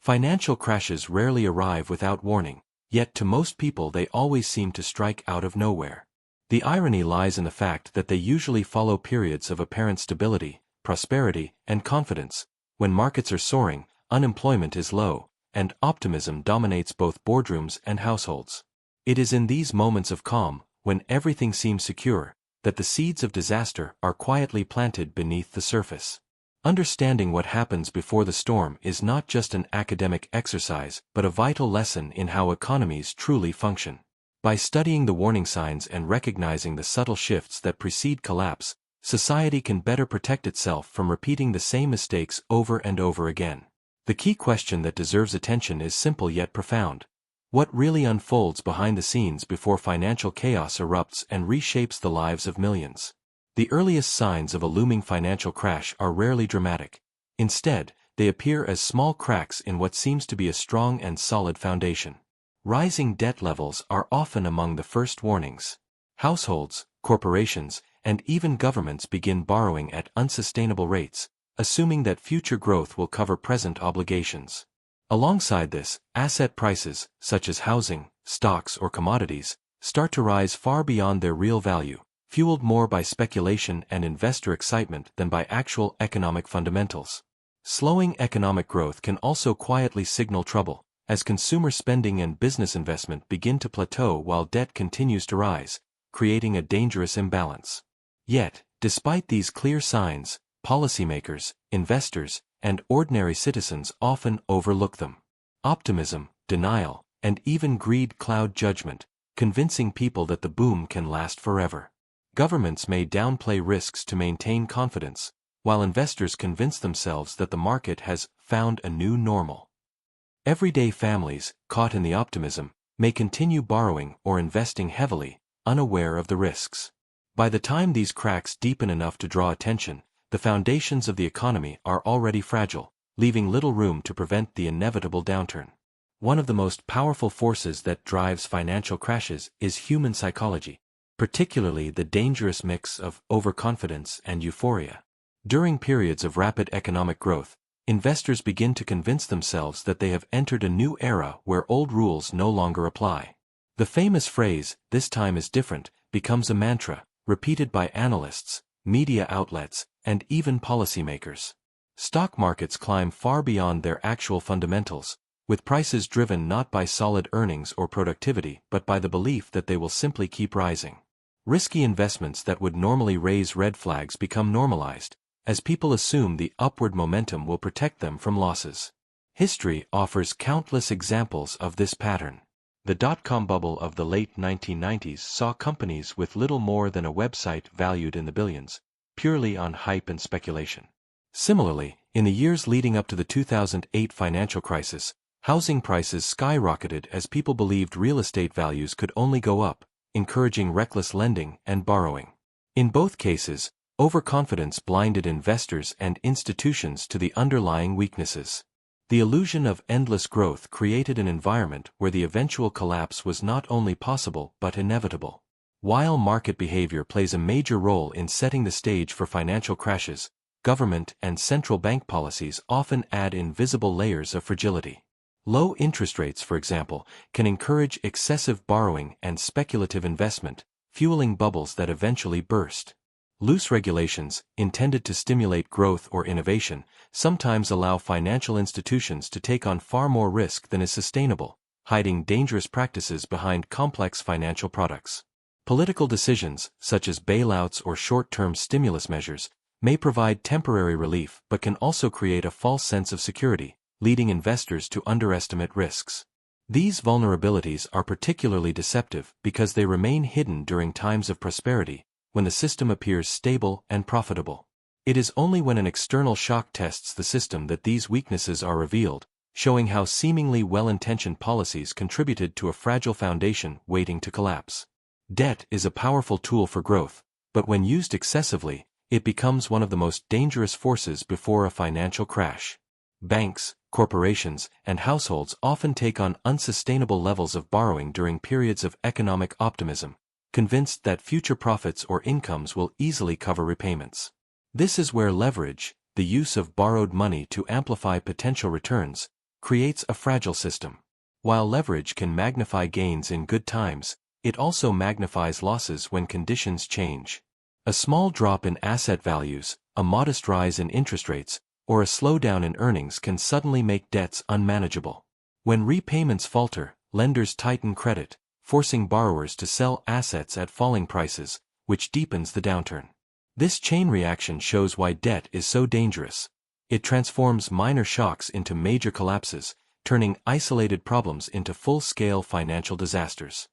Financial crashes rarely arrive without warning, yet to most people they always seem to strike out of nowhere. The irony lies in the fact that they usually follow periods of apparent stability, prosperity, and confidence, when markets are soaring, unemployment is low, and optimism dominates both boardrooms and households. It is in these moments of calm, when everything seems secure, that the seeds of disaster are quietly planted beneath the surface. Understanding what happens before the storm is not just an academic exercise but a vital lesson in how economies truly function. By studying the warning signs and recognizing the subtle shifts that precede collapse, society can better protect itself from repeating the same mistakes over and over again. The key question that deserves attention is simple yet profound. What really unfolds behind the scenes before financial chaos erupts and reshapes the lives of millions? The earliest signs of a looming financial crash are rarely dramatic. Instead, they appear as small cracks in what seems to be a strong and solid foundation. Rising debt levels are often among the first warnings. Households, corporations, and even governments begin borrowing at unsustainable rates, assuming that future growth will cover present obligations. Alongside this, asset prices, such as housing, stocks, or commodities, start to rise far beyond their real value, fueled more by speculation and investor excitement than by actual economic fundamentals. Slowing economic growth can also quietly signal trouble, as consumer spending and business investment begin to plateau while debt continues to rise, creating a dangerous imbalance. Yet, despite these clear signs, policymakers, investors, and ordinary citizens often overlook them. Optimism, denial, and even greed cloud judgment, convincing people that the boom can last forever. Governments may downplay risks to maintain confidence, while investors convince themselves that the market has found a new normal. Everyday families, caught in the optimism, may continue borrowing or investing heavily, unaware of the risks. By the time these cracks deepen enough to draw attention, the foundations of the economy are already fragile, leaving little room to prevent the inevitable downturn. One of the most powerful forces that drives financial crashes is human psychology, particularly the dangerous mix of overconfidence and euphoria. During periods of rapid economic growth, investors begin to convince themselves that they have entered a new era where old rules no longer apply. The famous phrase, "this time is different," becomes a mantra, repeated by analysts, media outlets, and even policymakers. Stock markets climb far beyond their actual fundamentals, with prices driven not by solid earnings or productivity but by the belief that they will simply keep rising. Risky investments that would normally raise red flags become normalized, as people assume the upward momentum will protect them from losses. History offers countless examples of this pattern. The dot-com bubble of the late 1990s saw companies with little more than a website valued in the billions, purely on hype and speculation. Similarly, in the years leading up to the 2008 financial crisis, housing prices skyrocketed as people believed real estate values could only go up, encouraging reckless lending and borrowing. In both cases, overconfidence blinded investors and institutions to the underlying weaknesses. The illusion of endless growth created an environment where the eventual collapse was not only possible but inevitable. While market behavior plays a major role in setting the stage for financial crashes, government and central bank policies often add invisible layers of fragility. Low interest rates, for example, can encourage excessive borrowing and speculative investment, fueling bubbles that eventually burst. Loose regulations, intended to stimulate growth or innovation, sometimes allow financial institutions to take on far more risk than is sustainable, hiding dangerous practices behind complex financial products. Political decisions, such as bailouts or short-term stimulus measures, may provide temporary relief but can also create a false sense of security, leading investors to underestimate risks. These vulnerabilities are particularly deceptive because they remain hidden during times of prosperity, when the system appears stable and profitable. It is only when an external shock tests the system that these weaknesses are revealed, showing how seemingly well-intentioned policies contributed to a fragile foundation waiting to collapse. Debt is a powerful tool for growth, but when used excessively, it becomes one of the most dangerous forces before a financial crash. Banks, corporations, and households often take on unsustainable levels of borrowing during periods of economic optimism, convinced that future profits or incomes will easily cover repayments. This is where leverage, the use of borrowed money to amplify potential returns, creates a fragile system. While leverage can magnify gains in good times, it also magnifies losses when conditions change. A small drop in asset values, a modest rise in interest rates, or a slowdown in earnings can suddenly make debts unmanageable. When repayments falter, lenders tighten credit, forcing borrowers to sell assets at falling prices, which deepens the downturn. This chain reaction shows why debt is so dangerous. It transforms minor shocks into major collapses, turning isolated problems into full-scale financial disasters.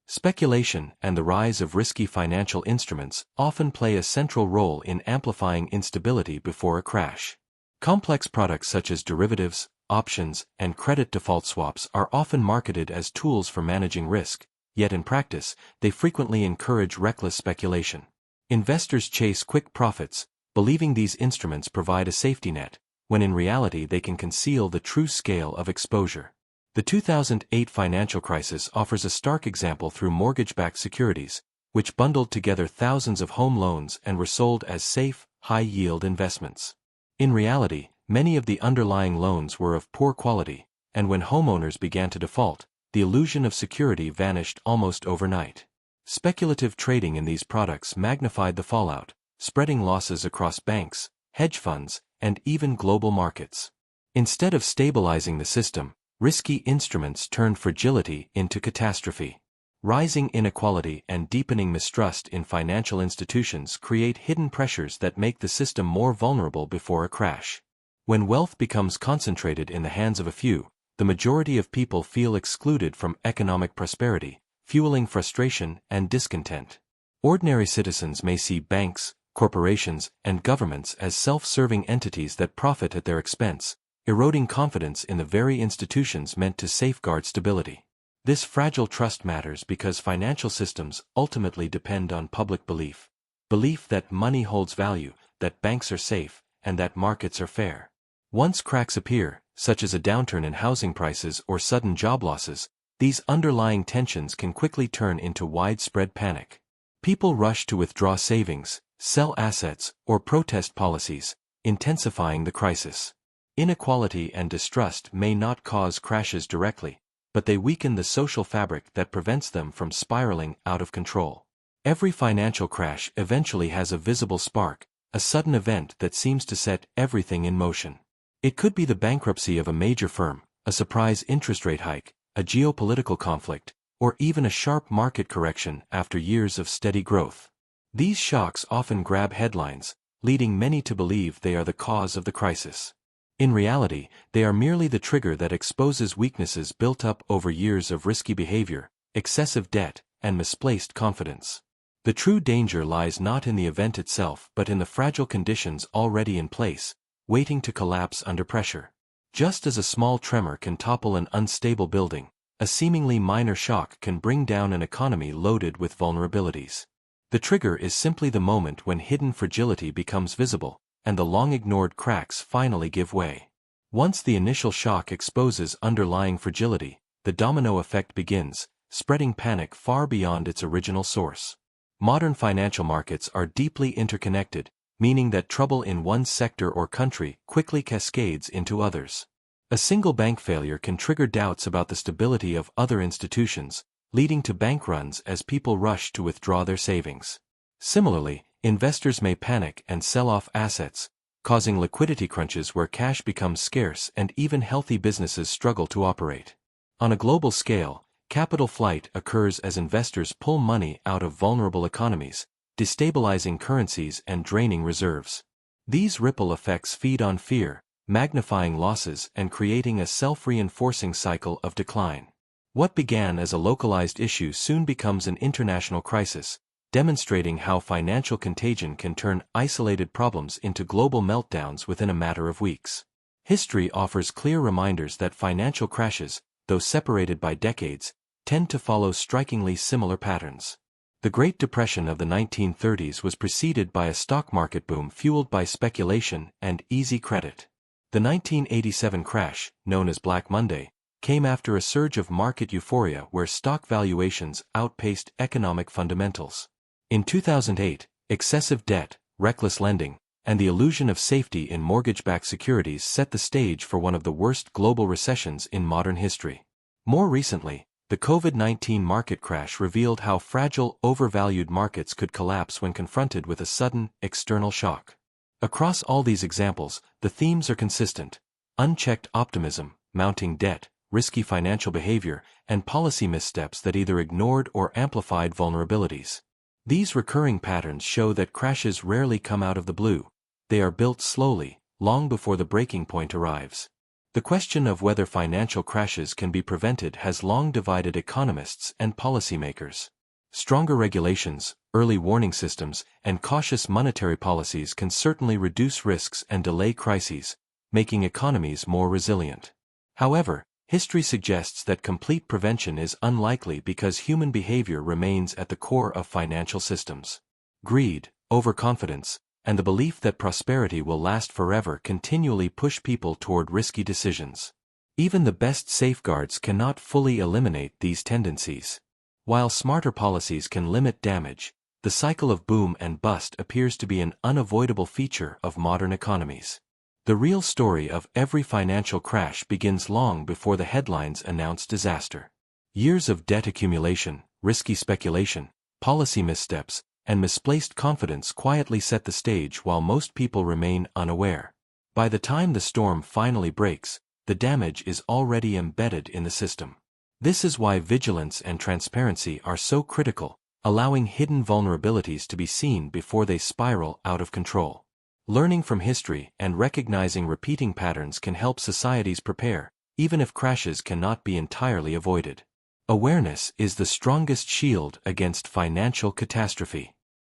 Speculation and the rise of risky financial instruments often play a central role in amplifying instability before a crash. Complex products such as derivatives, options, and credit default swaps are often marketed as tools for managing risk, yet in practice, they frequently encourage reckless speculation. Investors chase quick profits, believing these instruments provide a safety net, when in reality they can conceal the true scale of exposure. The 2008 financial crisis offers a stark example through mortgage-backed securities, which bundled together thousands of home loans and were sold as safe, high-yield investments. In reality, many of the underlying loans were of poor quality, and when homeowners began to default, the illusion of security vanished almost overnight. Speculative trading in these products magnified the fallout, spreading losses across banks, hedge funds, and even global markets. Instead of stabilizing the system, risky instruments turned fragility into catastrophe. Rising inequality and deepening mistrust in financial institutions create hidden pressures that make the system more vulnerable before a crash. When wealth becomes concentrated in the hands of a few, the majority of people feel excluded from economic prosperity, fueling frustration and discontent. Ordinary citizens may see banks, corporations, and governments as self-serving entities that profit at their expense, eroding confidence in the very institutions meant to safeguard stability. This fragile trust matters because financial systems ultimately depend on public belief. Belief that money holds value, that banks are safe, and that markets are fair. Once cracks appear, such as a downturn in housing prices or sudden job losses, these underlying tensions can quickly turn into widespread panic. People rush to withdraw savings, sell assets, or protest policies, intensifying the crisis. Inequality and distrust may not cause crashes directly, but they weaken the social fabric that prevents them from spiraling out of control. Every financial crash eventually has a visible spark, a sudden event that seems to set everything in motion. It could be the bankruptcy of a major firm, a surprise interest rate hike, a geopolitical conflict, or even a sharp market correction after years of steady growth. These shocks often grab headlines, leading many to believe they are the cause of the crisis. In reality, they are merely the trigger that exposes weaknesses built up over years of risky behavior, excessive debt, and misplaced confidence. The true danger lies not in the event itself but in the fragile conditions already in place, waiting to collapse under pressure. Just as a small tremor can topple an unstable building, a seemingly minor shock can bring down an economy loaded with vulnerabilities. The trigger is simply the moment when hidden fragility becomes visible, and the long-ignored cracks finally give way. Once the initial shock exposes underlying fragility, the domino effect begins, spreading panic far beyond its original source. Modern financial markets are deeply interconnected, meaning that trouble in one sector or country quickly cascades into others. A single bank failure can trigger doubts about the stability of other institutions, leading to bank runs as people rush to withdraw their savings. Similarly, investors may panic and sell off assets, causing liquidity crunches where cash becomes scarce and even healthy businesses struggle to operate. On a global scale, capital flight occurs as investors pull money out of vulnerable economies, destabilizing currencies and draining reserves. These ripple effects feed on fear, magnifying losses and creating a self-reinforcing cycle of decline. What began as a localized issue soon becomes an international crisis, demonstrating how financial contagion can turn isolated problems into global meltdowns within a matter of weeks. History offers clear reminders that financial crashes, though separated by decades, tend to follow strikingly similar patterns. The Great Depression of the 1930s was preceded by a stock market boom fueled by speculation and easy credit. The 1987 crash, known as Black Monday, came after a surge of market euphoria where stock valuations outpaced economic fundamentals. In 2008, excessive debt, reckless lending, and the illusion of safety in mortgage-backed securities set the stage for one of the worst global recessions in modern history. More recently, the COVID-19 market crash revealed how fragile, overvalued markets could collapse when confronted with a sudden, external shock. Across all these examples, the themes are consistent: unchecked optimism, mounting debt, risky financial behavior, and policy missteps that either ignored or amplified vulnerabilities. These recurring patterns show that crashes rarely come out of the blue. They are built slowly, long before the breaking point arrives. The question of whether financial crashes can be prevented has long divided economists and policymakers. Stronger regulations, early warning systems, and cautious monetary policies can certainly reduce risks and delay crises, making economies more resilient. However, history suggests that complete prevention is unlikely because human behavior remains at the core of financial systems. Greed, overconfidence, and the belief that prosperity will last forever continually push people toward risky decisions. Even the best safeguards cannot fully eliminate these tendencies. While smarter policies can limit damage, the cycle of boom and bust appears to be an unavoidable feature of modern economies. The real story of every financial crash begins long before the headlines announce disaster. Years of debt accumulation, risky speculation, policy missteps, and misplaced confidence quietly set the stage while most people remain unaware. By the time the storm finally breaks, the damage is already embedded in the system. This is why vigilance and transparency are so critical, allowing hidden vulnerabilities to be seen before they spiral out of control. Learning from history and recognizing repeating patterns can help societies prepare, even if crashes cannot be entirely avoided. Awareness is the strongest shield against financial catastrophe.